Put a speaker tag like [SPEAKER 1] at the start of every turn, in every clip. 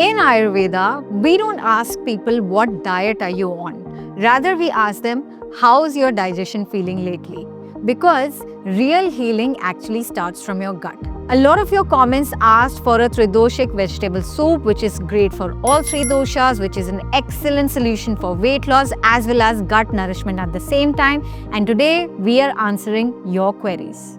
[SPEAKER 1] In Ayurveda, we don't ask people what diet are you on. Rather, we ask them, how's your digestion feeling lately? Because real healing actually starts from your gut. A lot of your comments asked for a Tridoshik vegetable soup, which is great for all three doshas, which is an excellent solution for weight loss as well as gut nourishment at the same time. And today we are answering your queries.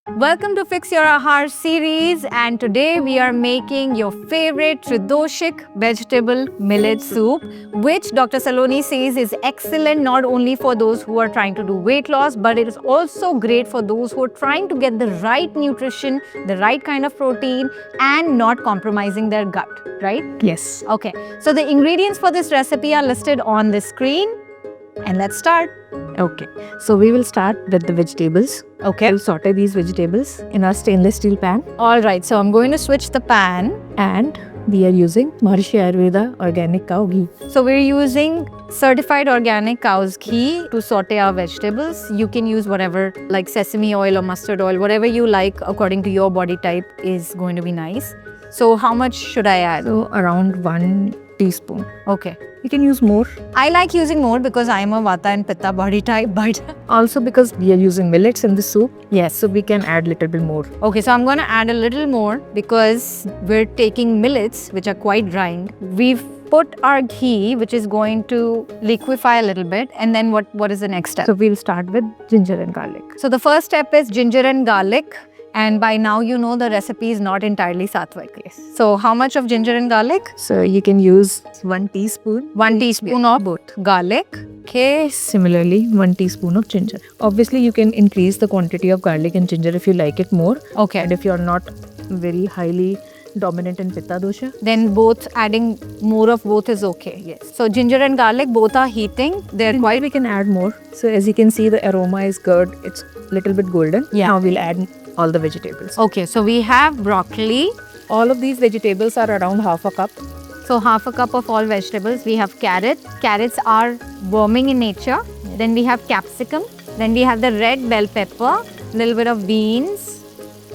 [SPEAKER 1] Welcome to Fix Your Ahar series, and today we are making your favorite Tridoshik vegetable millet soup, which Dr. Saloni says is excellent not only for those who are trying to do weight loss, but it is also great for those who are trying to get the right nutrition, the right kind of protein, and not compromising their gut, right?
[SPEAKER 2] Yes.
[SPEAKER 1] Okay, so the ingredients for this recipe are listed on the screen, and let's start.
[SPEAKER 2] Okay. So we will start with the vegetables.
[SPEAKER 1] Okay.
[SPEAKER 2] We'll saute these vegetables in our stainless steel pan.
[SPEAKER 1] Alright, so I'm going to switch the pan.
[SPEAKER 2] And we are using Maharishi Ayurveda organic cow ghee.
[SPEAKER 1] So we're using certified organic cow's ghee to saute our vegetables. You can use whatever, like sesame oil or mustard oil, whatever you like according to your body type is going to be nice. So how much should I add?
[SPEAKER 2] So around 1 teaspoon.
[SPEAKER 1] Okay.
[SPEAKER 2] You can use more.
[SPEAKER 1] I like using more because I'm a Vata and Pitta body type, but
[SPEAKER 2] Also because we are using millets in the soup. Yes. So we can add little bit more.
[SPEAKER 1] okay, so I'm going to add a little more because we're taking millets, which are quite drying. We've put our ghee, which is going to liquefy a little bit. And then what is the next step?
[SPEAKER 2] So we'll start with ginger and garlic.
[SPEAKER 1] So the first step is ginger and garlic. And by now you know the recipe is not entirely sattvic.
[SPEAKER 2] Yes.
[SPEAKER 1] So how much of ginger and garlic?
[SPEAKER 2] So you can use 1 teaspoon.
[SPEAKER 1] 1 teaspoon of
[SPEAKER 2] both.
[SPEAKER 1] garlic. Okay.
[SPEAKER 2] Similarly, 1 teaspoon of ginger. Obviously, you can increase the quantity of garlic and ginger if you like it more.
[SPEAKER 1] Okay.
[SPEAKER 2] And if you're not very highly dominant in Pitta dosha.
[SPEAKER 1] Then both, adding more of both is okay. Yes. So ginger and garlic both are heating. They're
[SPEAKER 2] Why we can add more. So as you can see, the aroma is good. It's little bit golden.
[SPEAKER 1] Yeah.
[SPEAKER 2] Now we'll add all the vegetables.
[SPEAKER 1] okay. So we have broccoli.
[SPEAKER 2] All of these vegetables are around half a cup.
[SPEAKER 1] So half a cup of all vegetables. We have carrot. Carrots are worming in nature. Then we have capsicum. Then we have the red bell pepper, little bit of beans,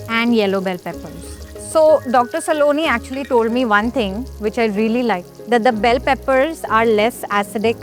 [SPEAKER 1] and yellow bell peppers. So Dr. Saloni actually told me one thing which I really like, that the bell peppers are less acidic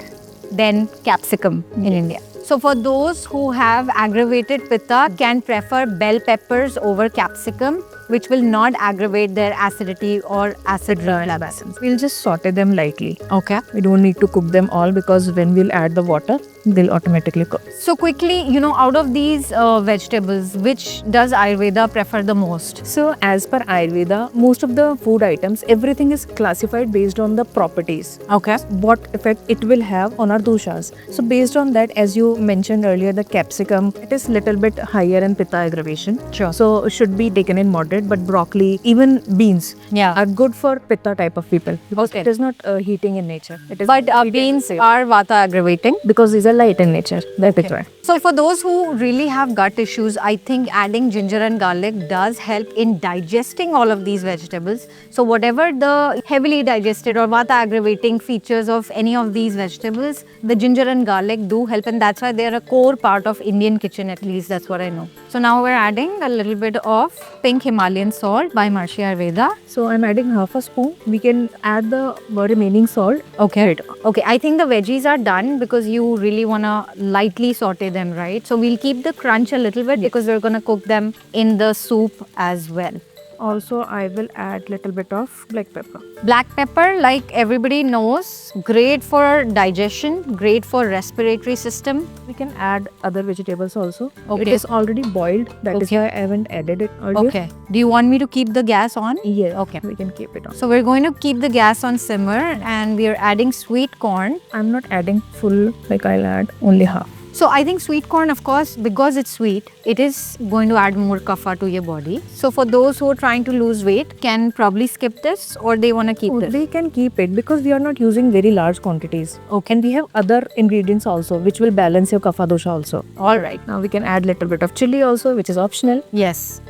[SPEAKER 1] than capsicum in India. So for those who have aggravated pitta, can prefer bell peppers over capsicum, which will not aggravate their acidity or acid reflux.
[SPEAKER 2] We'll just saute them lightly.
[SPEAKER 1] Okay.
[SPEAKER 2] We don't need to cook them all because when we'll add the water, they'll automatically cook.
[SPEAKER 1] So quickly, out of these vegetables, which does Ayurveda prefer the most?
[SPEAKER 2] So as per Ayurveda, most of the food items, everything is classified based on the properties.
[SPEAKER 1] Okay.
[SPEAKER 2] What effect it will have on our doshas. So based on that, as you mentioned earlier, the capsicum, it is little bit higher in pitta aggravation.
[SPEAKER 1] Sure.
[SPEAKER 2] So should be taken in moderate, but broccoli, even beans
[SPEAKER 1] Yeah.
[SPEAKER 2] are good for pitta type of people. Because
[SPEAKER 1] Okay.
[SPEAKER 2] it is not heating in nature. It is
[SPEAKER 1] But beans are vata aggravating.
[SPEAKER 2] because these are light in nature. That is why.
[SPEAKER 1] So for those who really have gut issues, I think adding ginger and garlic does help in digesting all of these vegetables. So whatever the heavily digested or vata aggravating features of any of these vegetables, the ginger and garlic do help, and that's why they're a core part of Indian kitchen, at least that's what I know. So now we're adding a little bit of pink Himalayan salt by Maharishi Ayurveda.
[SPEAKER 2] So I'm adding half a spoon. We can add the remaining salt.
[SPEAKER 1] Okay. Okay, I think the veggies are done because you really want to lightly saute them, right? So we'll keep the crunch a little bit because we're going to cook them in the soup as well.
[SPEAKER 2] Also, I will add little bit of black pepper.
[SPEAKER 1] Black pepper, like everybody knows, great for digestion, great for respiratory system.
[SPEAKER 2] We can add other vegetables also.
[SPEAKER 1] Okay.
[SPEAKER 2] It is already boiled. That is why I haven't added it earlier.
[SPEAKER 1] Okay. Do you want me to keep the gas on?
[SPEAKER 2] Yeah.
[SPEAKER 1] Okay.
[SPEAKER 2] We can keep it on.
[SPEAKER 1] So we're going to keep the gas on simmer and we are adding sweet corn.
[SPEAKER 2] I'm not adding full, like I'll add only half.
[SPEAKER 1] So I think sweet corn, of course, because it's sweet, it is going to add more kapha to your body. So for those who are trying to lose weight, can probably skip this, or they want to keep this?
[SPEAKER 2] They can keep it because we are not using very large quantities.
[SPEAKER 1] Okay.
[SPEAKER 2] And we have other ingredients also which will balance your kapha dosha also.
[SPEAKER 1] All right.
[SPEAKER 2] Now we can add little bit of chili also, which is optional.
[SPEAKER 1] Yes.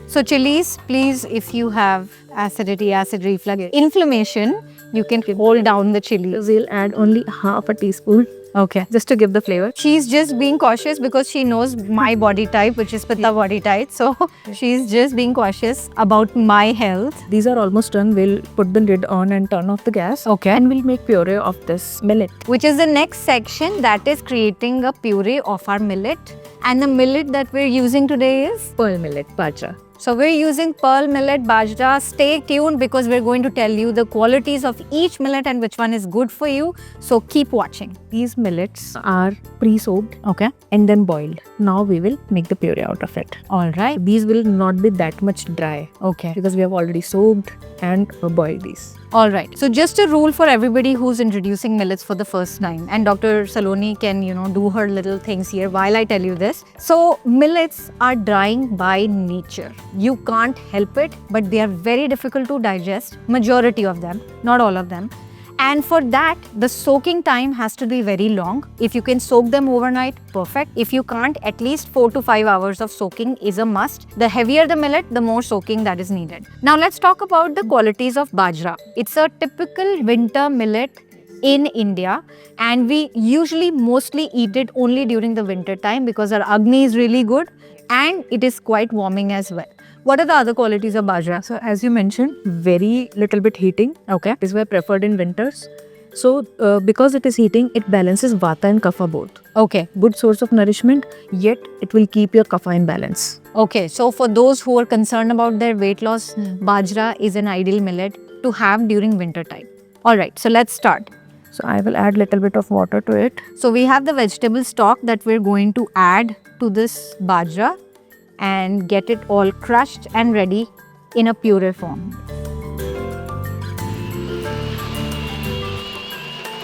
[SPEAKER 1] So chilies, please, if you have acidity, acid reflux, inflammation, you can hold down the chili.
[SPEAKER 2] We'll add only half a teaspoon
[SPEAKER 1] Okay.
[SPEAKER 2] just to give the flavor.
[SPEAKER 1] She's just being cautious because she knows my body type, which is Pitta body type. So she's just being cautious about my health.
[SPEAKER 2] These are almost done. We'll put the lid on and turn off the gas.
[SPEAKER 1] Okay.
[SPEAKER 2] And we'll make puree of this millet.
[SPEAKER 1] Which is the next section, that is creating a puree of our millet. And the millet that we're using today is?
[SPEAKER 2] Pearl millet, bajra.
[SPEAKER 1] So we're using pearl millet, bajra. Stay tuned because we're going to tell you the qualities of each millet and which one is good for you. So keep watching.
[SPEAKER 2] These millets are pre-soaked
[SPEAKER 1] Okay.
[SPEAKER 2] and then boiled. Now we will make the puree out of it.
[SPEAKER 1] All right.
[SPEAKER 2] These will not be that much dry
[SPEAKER 1] Okay.
[SPEAKER 2] because we have already soaked and boiled these.
[SPEAKER 1] All right. So just a rule for everybody who's introducing millets for the first time. And Dr. Saloni can, do her little things here while I tell you this. So millets are drying by nature. You can't help it, but they are very difficult to digest. Majority of them, not all of them. And for that, the soaking time has to be very long. If you can soak them overnight, perfect. If you can't, at least 4 to 5 hours of soaking is a must. The heavier the millet, the more soaking that is needed. Now let's talk about the qualities of bajra. It's a typical winter millet in India, and we usually mostly eat it only during the winter time because our Agni is really good and it is quite warming as well. What are the other qualities of bajra?
[SPEAKER 2] So as you mentioned, very little bit heating.
[SPEAKER 1] Okay.
[SPEAKER 2] It is why preferred in winters. So because it is heating, it balances vata and kapha both.
[SPEAKER 1] Okay.
[SPEAKER 2] Good source of nourishment, yet it will keep your kapha in balance.
[SPEAKER 1] Okay, so for those who are concerned about their weight loss, bajra is an ideal millet to have during winter time. All right, so let's start.
[SPEAKER 2] So I will add little bit of water to it.
[SPEAKER 1] So we have the vegetable stock that we're going to add to this bajra and get it all crushed and ready in a puree form.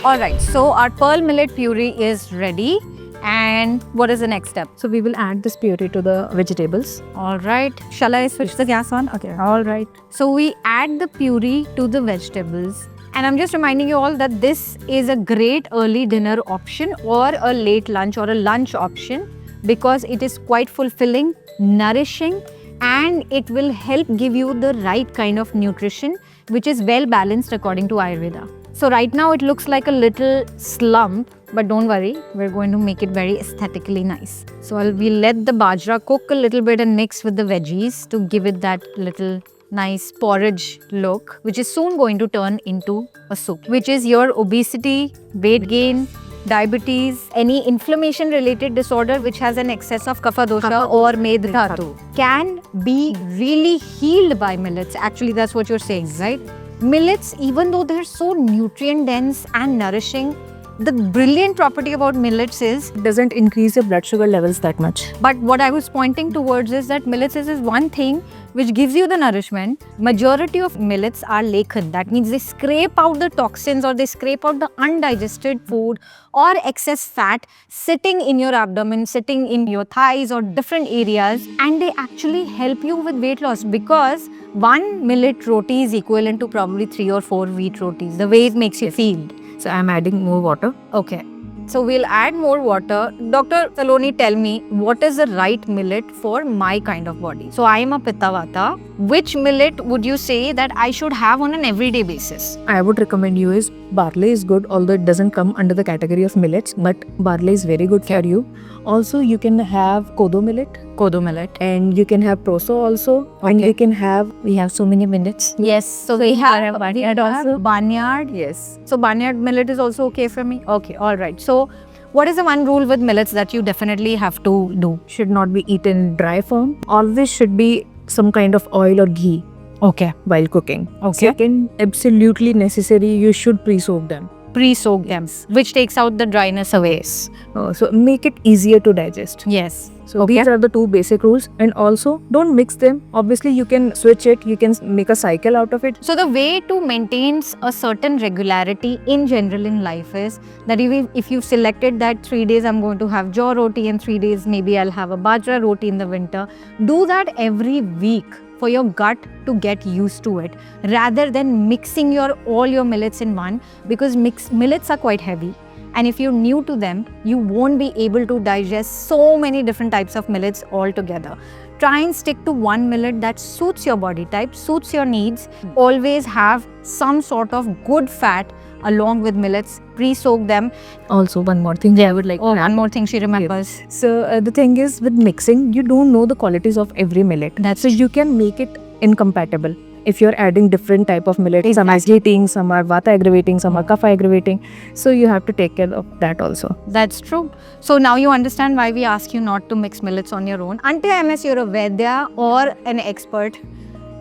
[SPEAKER 1] All right, so our pearl millet puree is ready. And what is the next step?
[SPEAKER 2] So we will add this puree to the vegetables.
[SPEAKER 1] All right. Shall I switch the gas on? Okay. All right. So we add the puree to the vegetables. And I'm just reminding you all that this is a great early dinner option or a late lunch or a lunch option because it is quite fulfilling, nourishing, and it will help give you the right kind of nutrition which is well balanced according to Ayurveda. So right now it looks like a little slump, but don't worry, we're going to make it very aesthetically nice. So we'll let the bajra cook a little bit and mix with the veggies to give it that little nice porridge look, which is soon going to turn into a soup, which is your obesity, weight gain, diabetes, any inflammation related disorder which has an excess of kapha dosha or medh dhatu can be really healed by millets. Actually, that's what you're saying, right? Millets, even though they're so nutrient dense and nourishing, the brilliant property about millets is,
[SPEAKER 2] It doesn't increase your blood sugar levels that much.
[SPEAKER 1] but what I was pointing towards is that millets is one thing which gives you the nourishment. Majority of millets are lekhan. That means they scrape out the toxins or they scrape out the undigested food or excess fat sitting in your abdomen, sitting in your thighs or different areas, and they actually help you with weight loss because one millet roti is equivalent to probably 3 or 4 wheat rotis, the way it makes you feel.
[SPEAKER 2] So I'm adding more water.
[SPEAKER 1] Okay. So we'll add more water. Dr. Saloni, tell me, what is the right millet for my kind of body? So I am a Pitta Vata. Which millet would you say that I should have on an everyday basis?
[SPEAKER 2] I would recommend you is barley is good, although it doesn't come under the category of millets, but barley is very good for you. Also, you can have kodo millet
[SPEAKER 1] Kodo millet.
[SPEAKER 2] and you can have proso also. And
[SPEAKER 1] Okay.
[SPEAKER 2] you can have, we have so many millets.
[SPEAKER 1] Yes. So we have
[SPEAKER 2] barnyard also.
[SPEAKER 1] Barnyard.
[SPEAKER 2] Yes.
[SPEAKER 1] So barnyard millet is also okay for me? Okay. All right. So what is the one rule with millets that you definitely have to do?
[SPEAKER 2] Should not be eaten in dry form. Always should be some kind of oil or ghee
[SPEAKER 1] Okay.
[SPEAKER 2] while cooking.
[SPEAKER 1] Okay.
[SPEAKER 2] Second, absolutely necessary, you should pre-soak them.
[SPEAKER 1] Pre-soak them, which takes out the dryness away.
[SPEAKER 2] So make it easier to digest.
[SPEAKER 1] Yes.
[SPEAKER 2] So these are the two basic rules. And also don't mix them. Obviously you can switch it, you can make a cycle out of it.
[SPEAKER 1] So the way to maintain a certain regularity in general in life is that if you've selected that 3 days I'm going to have jaw roti and 3 days maybe I'll have a bajra roti in the winter, do that every week for your gut to get used to it, rather than mixing all your millets in one, because millets are quite heavy. And if you're new to them, you won't be able to digest so many different types of millets all together. Try and stick to one millet that suits your body type, suits your needs. Always have some sort of good fat along with millets. Pre-soak them.
[SPEAKER 2] Also, one more thing I would like to add.
[SPEAKER 1] One more thing she remembers.
[SPEAKER 2] So the thing is, with mixing, you don't know the qualities of every millet. So you can make it incompatible. If you're adding different type of millet, some are heating, some are vata aggravating, some are kapha aggravating. So you have to take care of that also.
[SPEAKER 1] That's true. So now you understand why we ask you not to mix millets on your own. Until unless you're a Vaidya or an expert,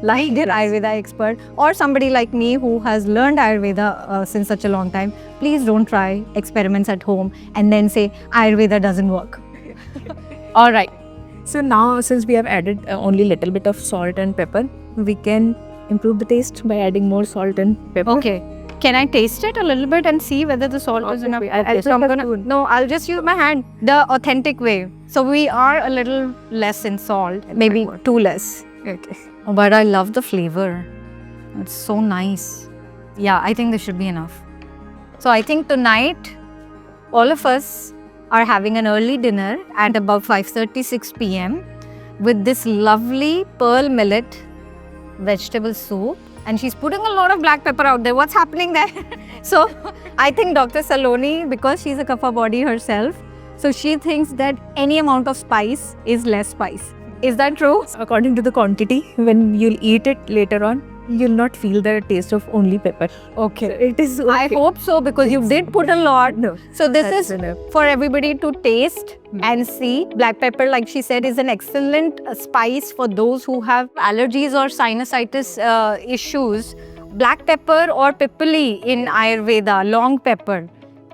[SPEAKER 1] like an Ayurveda expert, or somebody like me who has learned Ayurveda since such a long time, please don't try experiments at home and then say Ayurveda doesn't work. All right.
[SPEAKER 2] So now, since we have added only little bit of salt and pepper, we can improve the taste by adding more salt and pepper.
[SPEAKER 1] Okay. Can I taste it a little bit and see whether the salt is enough? I'll just use my hand. The authentic way. So we are a little less in salt. Maybe too less.
[SPEAKER 2] Okay.
[SPEAKER 1] But I love the flavor. It's so nice. Yeah, I think this should be enough. So I think tonight, all of us are having an early dinner at about 5:36 p.m. with this lovely pearl millet vegetable soup. And she's putting a lot of black pepper out there. What's happening there? So I think Dr. Saloni, because she's a kapha body herself, so she thinks that any amount of spice is less spice. Is that true?
[SPEAKER 2] According to the quantity, when you'll eat it later on, you'll not feel the taste of only pepper.
[SPEAKER 1] Okay.
[SPEAKER 2] So it is okay.
[SPEAKER 1] I hope so, because you did put a lot.
[SPEAKER 2] No.
[SPEAKER 1] So this
[SPEAKER 2] That's
[SPEAKER 1] is
[SPEAKER 2] enough.
[SPEAKER 1] for everybody to taste and see. Black pepper, like she said, is an excellent spice for those who have allergies or sinusitis issues. Black pepper or pipali in Ayurveda, long pepper,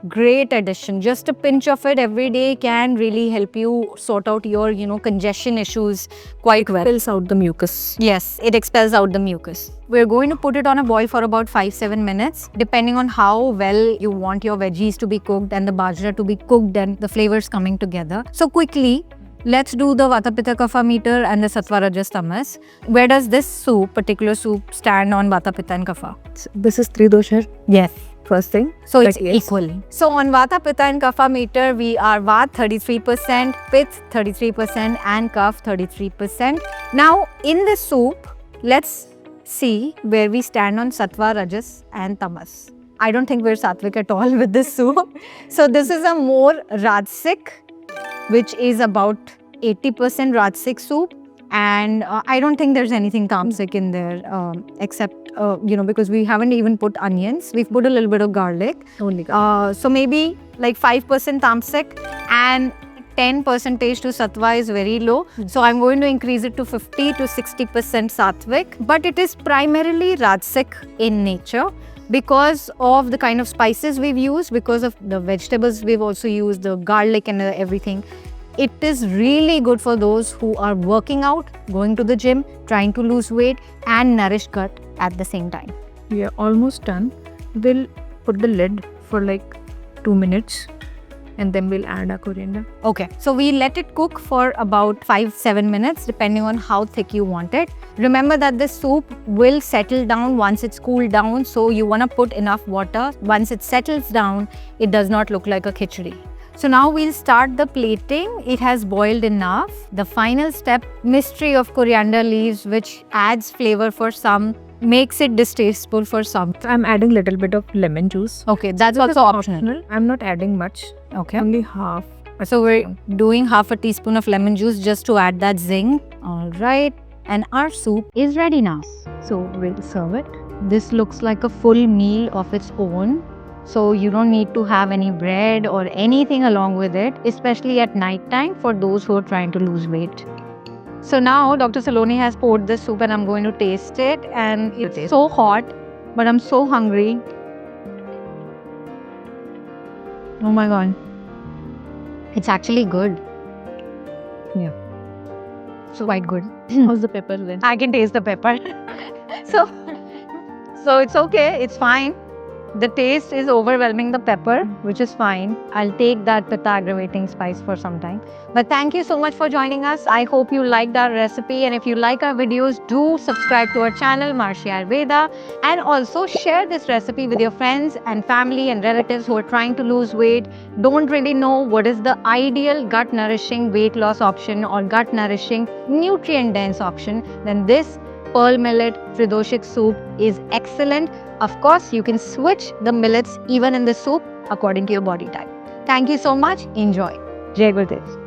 [SPEAKER 1] great addition. Just a pinch of it every day can really help you sort out your, congestion issues quite well.
[SPEAKER 2] Expels out the mucus.
[SPEAKER 1] Yes, it expels out the mucus. We're going to put it on a boil for about 5-7 minutes, depending on how well you want your veggies to be cooked and the bajra to be cooked and the flavors coming together. So quickly, let's do the Vata Pitta Kapha meter and the Sattva Rajas Tamas. Where does this particular soup, stand on Vata Pitta and Kapha?
[SPEAKER 2] This is Tri Dosha.
[SPEAKER 1] Yes.
[SPEAKER 2] First thing.
[SPEAKER 1] So it's
[SPEAKER 2] yes.
[SPEAKER 1] equally. So on Vata, Pitta and Kapha meter, we are Vat 33%, Pitta 33% and Kapha 33%. Now in the soup, let's see where we stand on Sattva, Rajas and Tamas. I don't think we're Sattvic at all with this soup. So this is a more Rajasic, which is about 80% Rajasic soup. And I don't think there's anything tamasic in there, except, because we haven't even put onions. We've put a little bit of garlic.
[SPEAKER 2] Only garlic.
[SPEAKER 1] So maybe like 5% tamasic and 10% to sattva is very low. So I'm going to increase it to 50 to 60% sattvic. But it is primarily Rajasic in nature because of the kind of spices we've used, because of the vegetables we've also used, the garlic and everything. It is really good for those who are working out, going to the gym, trying to lose weight and nourish gut at the same time.
[SPEAKER 2] We are almost done. We'll put the lid for like 2 minutes and then we'll add our coriander.
[SPEAKER 1] Okay, so we let it cook for about 5-7 minutes depending on how thick you want it. Remember that the soup will settle down once it's cooled down, so you want to put enough water. Once it settles down, it does not look like a khichdi. So now we'll start the plating. It has boiled enough. The final step, mystery of coriander leaves, which adds flavor for some, makes it distasteful for some.
[SPEAKER 2] So I'm adding little bit of lemon juice.
[SPEAKER 1] Okay, that's also optional.
[SPEAKER 2] I'm not adding much.
[SPEAKER 1] Okay.
[SPEAKER 2] Only half.
[SPEAKER 1] So we're doing half a teaspoon of lemon juice just to add that zing. All right. And our soup is ready now.
[SPEAKER 2] So we'll serve it.
[SPEAKER 1] This looks like a full meal of its own. So you don't need to have any bread or anything along with it, especially at night time for those who are trying to lose weight. So now Dr. Saloni has poured the soup and I'm going to taste it, and it's so hot, but I'm so hungry. Oh my god. It's actually good.
[SPEAKER 2] Yeah.
[SPEAKER 1] So quite good.
[SPEAKER 2] How's the pepper then?
[SPEAKER 1] I can taste the pepper. so, so it's okay. It's fine. The taste is overwhelming the pepper, which is fine. I'll take that pitta aggravating spice for some time. But thank you so much for joining us. I hope you liked our recipe. And if you like our videos, do subscribe to our channel, Marshi Ayurveda. And also share this recipe with your friends and family and relatives who are trying to lose weight, don't really know what is the ideal gut nourishing weight loss option or gut nourishing nutrient dense option. Then this pearl millet tridoshik soup is excellent. Of course, you can switch the millets even in the soup according to your body type. Thank you so much. Enjoy. Jai Gurudev.